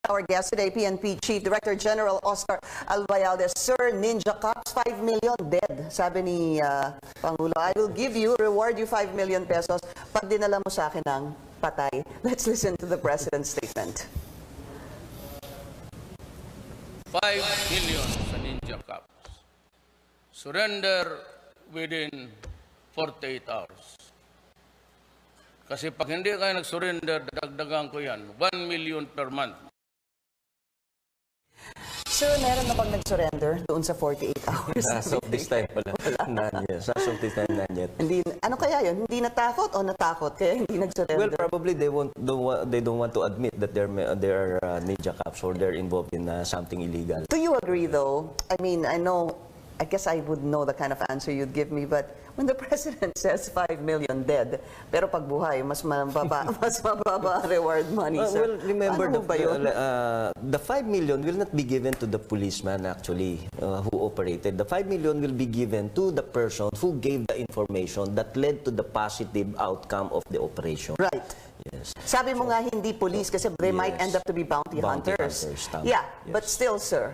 Our guest today, PNP Chief Director General Oscar Albayalde. Sir, Ninja Cops, 5 million dead. Sabi ni Pangulo, I will give you, reward you 5 million pesos pag dinala mo sa akin ng patay. Let's listen to the President's statement. 5 million sa Ninja Cops. Surrender within 48 hours. Kasi pag hindi kayo nag-surrender, dadagdagan ko yan. 1 million per month. Sir, meron na bang nag-surrender doon sa 48 hours? As of this time pala. None yet. As of this time, none yet. Hindi, ano kaya yun? Hindi natakot o natakot? Kaya hindi nag-surrender? Well, probably they don't want to admit that they're ninja cops or they're involved in something illegal. Do you agree, though? I mean, I guess I would know the kind of answer you'd give me, but when the President says 5 million dead, pero pag buhay, mas mababa ang reward money, sir. Well, remember, the 5 million will not be given to the policeman, actually, who operated. The 5 million will be given to the person who gave the information that led to the positive outcome of the operation. Right. Yes. Sabi mo nga hindi police kasi they might end up to be bounty hunters. Yeah, yes. But still, sir,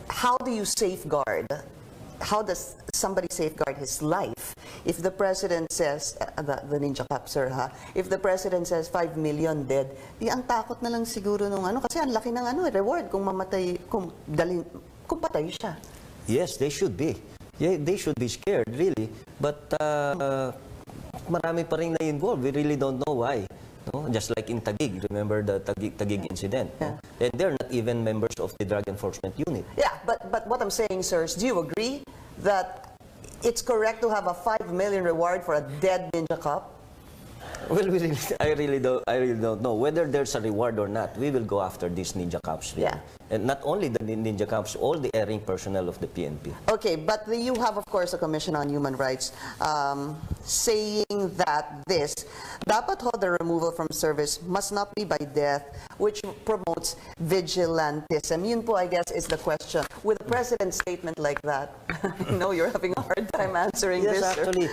how do you safeguard? How does somebody safeguard his life if the President says, the Ninja Cop, sir, ha? If the President says 5 million dead, di ang takot na lang siguro nung kasi ang laki ng reward kung mamatay, kung patay siya. Yes, they should be. Yeah, they should be scared, really. But marami pa rin na-involved. We really don't know why. No? Just like in Taguig, remember the Taguig incident? Yeah. No? And they're not even members of the Drug Enforcement Unit. Yeah, but what I'm saying, sirs, do you agree that it's correct to have a 5 million reward for a dead ninja cop? Well, I really don't know whether there's a reward or not. We will go after these ninja cops. Really. Yeah. And not only the ninja cops, all the erring personnel of the PNP. Okay, but you have, of course, a Commission on Human Rights saying that dapat the removal from service must not be by death, which promotes vigilantism. Yun po, I guess, is the question. With a President's statement like that, I know you're having a hard time answering this. Yes, actually.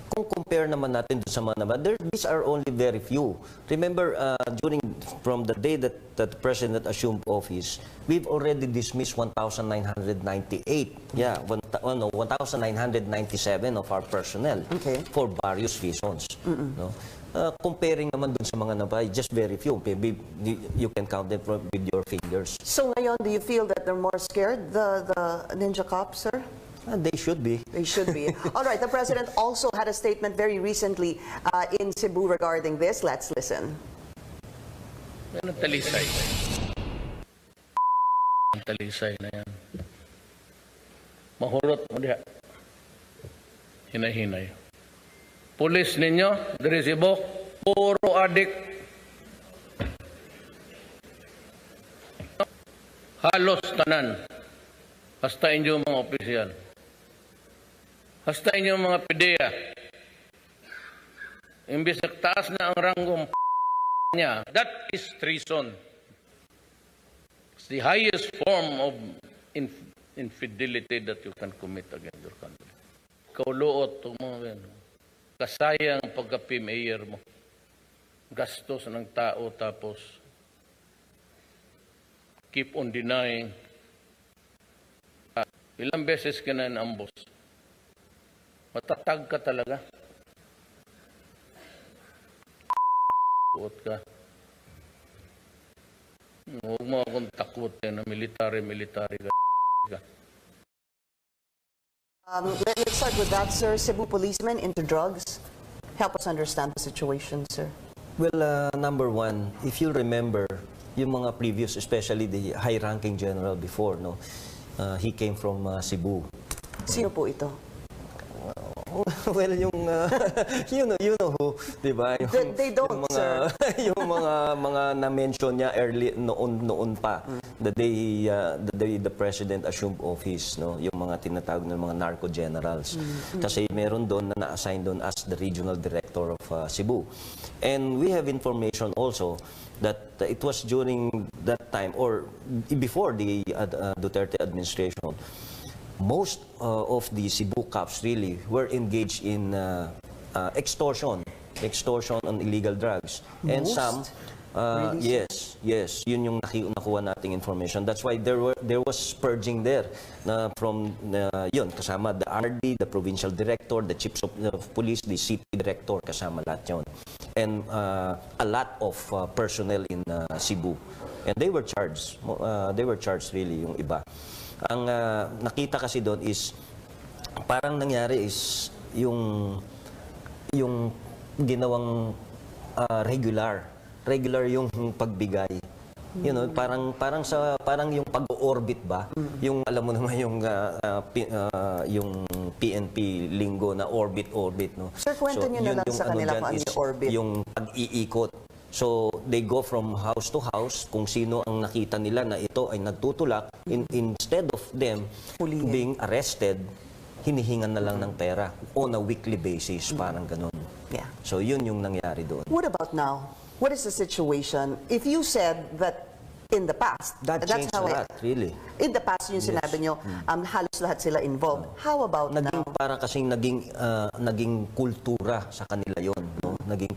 Kung compare naman natin sa mga naman, these are only very few. Remember, from the day that the President assumed office, we've already dismissed 1,998. Yeah, 1,997 of our personnel for various reasons. No? Comparing naman dun sa mga nabay, just very few. Maybe you can count them with your fingers. So ngayon, do you feel that they're more scared, the ninja cops, sir? They should be. They should be. All right, the President also had a statement very recently in Cebu regarding this. Let's listen. Yan ang talisay. Ang talisay na yan. Mahurot mo diha. Hinay-hinay. Pulis ninyo, diri Cebu, puro adik. Halos tanan. Hasta inyo mga opisyal. Hasta inyong mga PDEA. Imbis taas na ang ranggong niya, that is treason. It's the highest form of infidelity that you can commit against your country. Kauluot mo yan. Kasayang pagka-mayor mo. Gastos ng tao tapos keep on denying. Ilang beses ka na inambos. Matatag ka talaga. Buot ka. Huwag mo akong takot na military ka. Let's start with that, sir. Cebu policemen into drugs. Help us understand the situation, sir. Well, number one, if you remember, yung mga previous, especially the high-ranking general before, no, he came from Cebu. Sino po ito? Well, yung you know who, 'di ba? They don't, yung mga, sir. Yung mga na-mention niya early noon pa, the day the President assumed office, no, yung mga tinatawag ng mga narco generals. Kasi meron doon na na-assign doon as the regional director of Cebu. And we have information also that it was during that time or before the Duterte administration. Most of the Cebu cops really were engaged in extortion extortion on illegal drugs. And Most? some, Really? yes, yun yung nakuha nating information. That's why there was purging there na from yun kasama the RD, the provincial director, the chiefs of police, the city director, kasama lahat yun. And a lot of personnel in Cebu. And they were charged. They were charged really yung iba. Ang nakita kasi doon is parang nangyari is yung ginawang regular yung pagbigay. You know, parang yung pag-orbit ba? Yung alam mo naman yung PNP lingo na orbit, no. Sir, kwento niyo na lang sa kanila kung ano yung orbit. Yung pag-iikot. So, they go from house to house kung sino ang nakita nila na ito ay nagtutulak. Instead of them being arrested, hinihingan na lang ng pera on a weekly basis, parang ganun. Yeah. So, yun yung nangyari doon. What about now? What is the situation? If you said that in the past, That that's changed how a lot, really. in the past yung sinabi nyo, halos lahat sila involved. How about Naging now? para kasing naging kultura sa kanila yon, no? Naging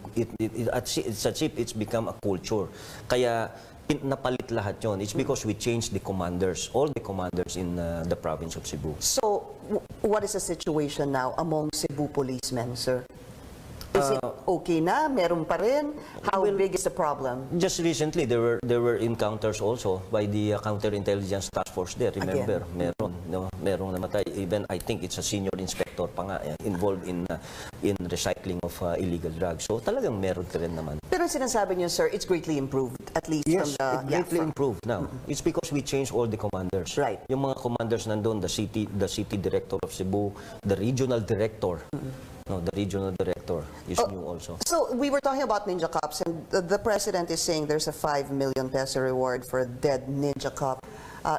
sa chip it's become a culture. Kaya napalit lahat yon. It's because we changed the commanders, all the commanders in the province of Cebu. So, what is the situation now among Cebu policemen, sir? Is it okay na? Meron pa rin? How big is the problem? Just recently, there were encounters also by the counterintelligence task force there. Remember, merong namatay. Even I think it's a senior inspector pa nga involved in recycling of illegal drugs. So talagang meron ka rin naman. Pero sinasabi niyo, sir, it's greatly improved, at least Yes, from the... it greatly improved now. It's because we changed all the commanders. Right. Yung mga commanders nandun, the city director of Cebu, the regional director. No, the regional director is new also. So, we were talking about Ninja Cops, and the President is saying there's a 5 million peso reward for a dead Ninja Cop.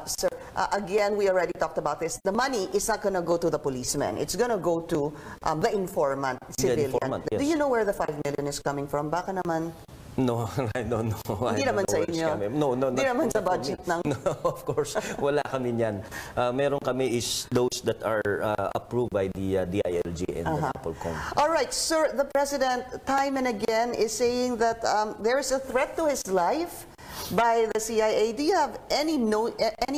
Sir, again, we already talked about this. The money is not going to go to the policeman. It's going to go to the informant, civilian. informant, yes. Do you know where the 5 million is coming from? Baka naman... No, I don't know. Hindi naman sa inyo? No, Hindi naman sa not for budget me. ng... No, of course. Wala kami niyan. Meron kami is those that are approved by the DILG and the NAPOLCOM. All right, sir, the President time and again is saying that there is a threat to his life by the CIA. Do you have any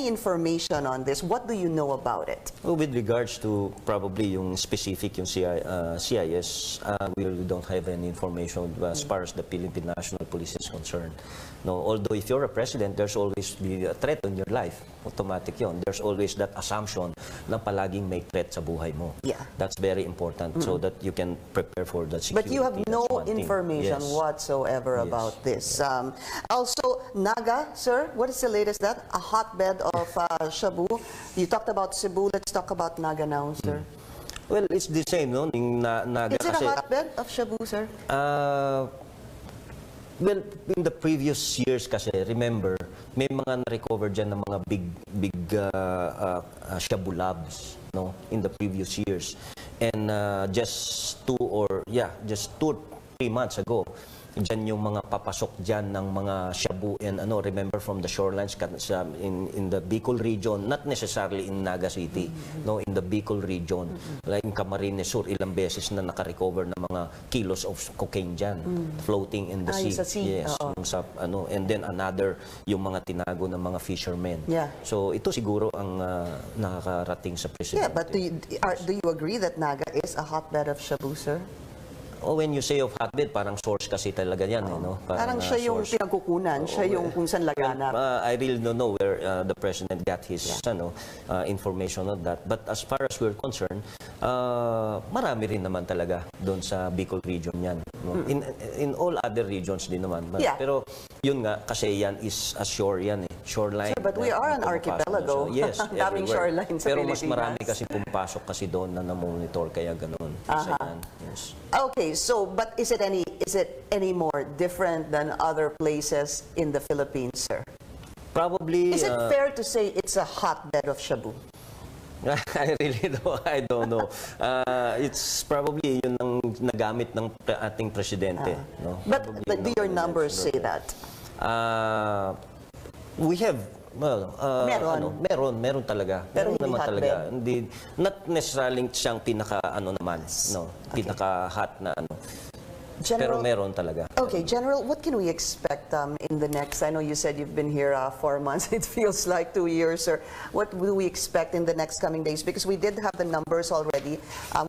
information on this? What do you know about it? Well, with regards to probably yung specific yung CIS, we really don't have any information as far as the Philippine National Police is concerned. No, although if you're a president, there's always be a threat on your life. Automatic yon. There's always that assumption na palaging may threat sa buhay mo. Yeah. That's very important so that you can prepare for that security. But you have no That's one thing. information Yes. whatsoever Yes. about this. Also, Naga, sir, what is the latest that? A hotbed of Shabu. You talked about Cebu. Let's talk about Naga now, sir. Well, it's the same, no? Naga Is it a kasi, hotbed of Shabu, sir? well, in the previous years kasi, remember, may mga na-recover dyan ng mga big shabu labs, no? In the previous years. And just 2 or 3 months ago, dyan yung mga papasok dyan ng mga shabu and remember from the shorelines in the Bicol region, not necessarily in Naga City, no, in the Bicol region, like in Camarines Sur, ilang beses na naka-recover ng mga kilos of cocaine dyan, floating in the sea. Yung sa sea. Yes, yung sa, and then another, yung mga tinago ng mga fishermen. Yeah. So ito siguro ang nakakarating sa presidente. Yeah, but do you agree that Naga is a hotbed of Shabu, sir? Oh, when you say of hotbed, parang source kasi talaga yan, no? Parang siya yung source. pinagkukunan, siya yung kung saan laganap. I really don't know where the president got his information on that. But as far as we're concerned, marami rin naman talaga doon sa Bicol region yan. No? In all other regions din naman. Yeah. Pero yun nga, kasi yan is a shore yan eh. Shoreline. Sir, but we are an archipelago. Yes, Daming everywhere. shoreline sa Pero mas Pilipinas. marami kasi pumapasok kasi doon na namonitor, kaya ganun. Kasi yan, yes. Okay, so but is it any more different than other places in the Philippines, sir? Probably... Is it fair to say it's a hotbed of Shabu? I don't know. It's probably yun ang nagamit ng ating presidente. No? But do your numbers say that? We have, Meron. meron talaga. Pero Meron hindi naman hotbed. talaga. Hindi, not necessarily siyang pinaka, pinaka-hot na Pero meron talaga. Okay, General, what can we expect in the next, I know you said you've been here 4 months, it feels like 2 years, sir. What will we expect in the next coming days? Because we did have the numbers already.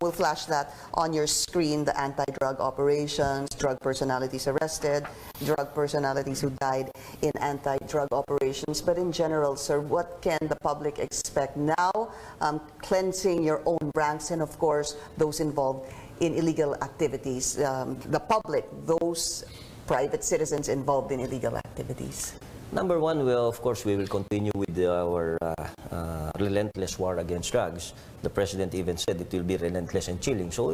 We'll flash that on your screen, the anti-drug operations, drug personalities arrested, drug personalities who died in anti-drug operations. But in general, sir, what can the public expect now, cleansing your own ranks and, of course, those involved in illegal activities, the public, those private citizens involved in illegal activities? Number one, well, of course, we will continue with our relentless war against drugs. The President even said it will be relentless and chilling. So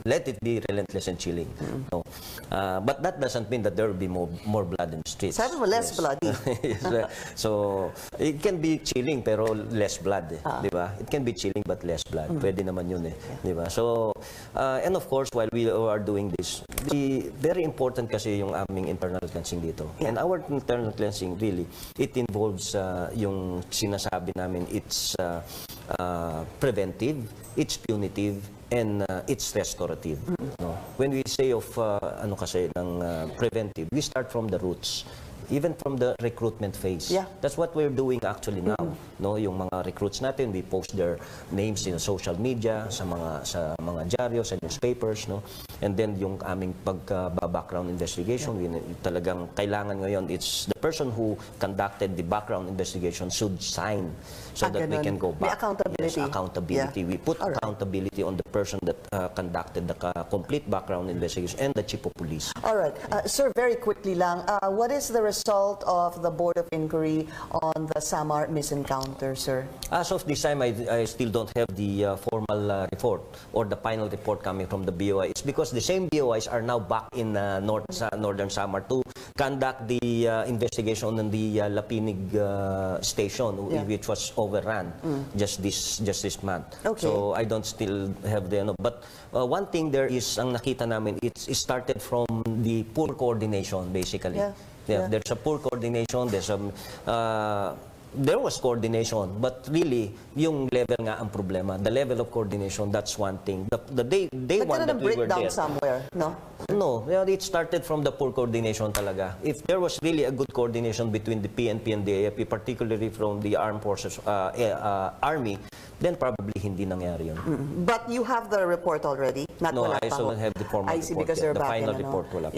let it be relentless and chilling. No. But that doesn't mean that there will be more blood in the streets. Sabi mo, less bloody. Yes. So it can be chilling pero less blood. Di ba? It can be chilling but less blood. Pwede naman yun eh. Di ba? So, and of course, while we are doing this, very important kasi yung aming internal cleansing dito. And our internal cleansing, really, it involves yung sinasabi namin, it's preventive, it's punitive, and it's restorative. No? When we say of ano kasi ng preventive, we start from the roots. Even from the recruitment phase. Yeah. That's what we're doing actually now. No, yung mga recruits natin, we post their names in social media, sa mga dyaryo, sa newspapers, no. And then yung aming background investigation, talagang kailangan ngayon, it's the person who conducted the background investigation should sign so that we can go back. May accountability. Yes, accountability. Yeah. We put accountability on the person that conducted the complete background investigation and the chief of police. All right. Sir, very quickly lang, what is the result of the Board of Inquiry on the Samar misencounter, sir? As of this time, I still don't have the formal report or the final report coming from the BOI. It's because the same BOIs are now back in Northern Samar to conduct the investigation on the Lapinig station, which was overrun just this month. Okay. So I don't still have the but one thing there is ang nakita namin, it started from the poor coordination basically. There's a poor coordination, there was coordination, but really, yung level nga ang problema. The level of coordination, that's one thing. The day one that we were there. Breakdown somewhere, no? No, it started from the poor coordination talaga. If there was really a good coordination between the PNP and the AFP, particularly from the armed forces, army, then probably hindi nangyari yun. But you have the report already? No, I still don't have the formal report because yet. they're The back final in, report wala pa.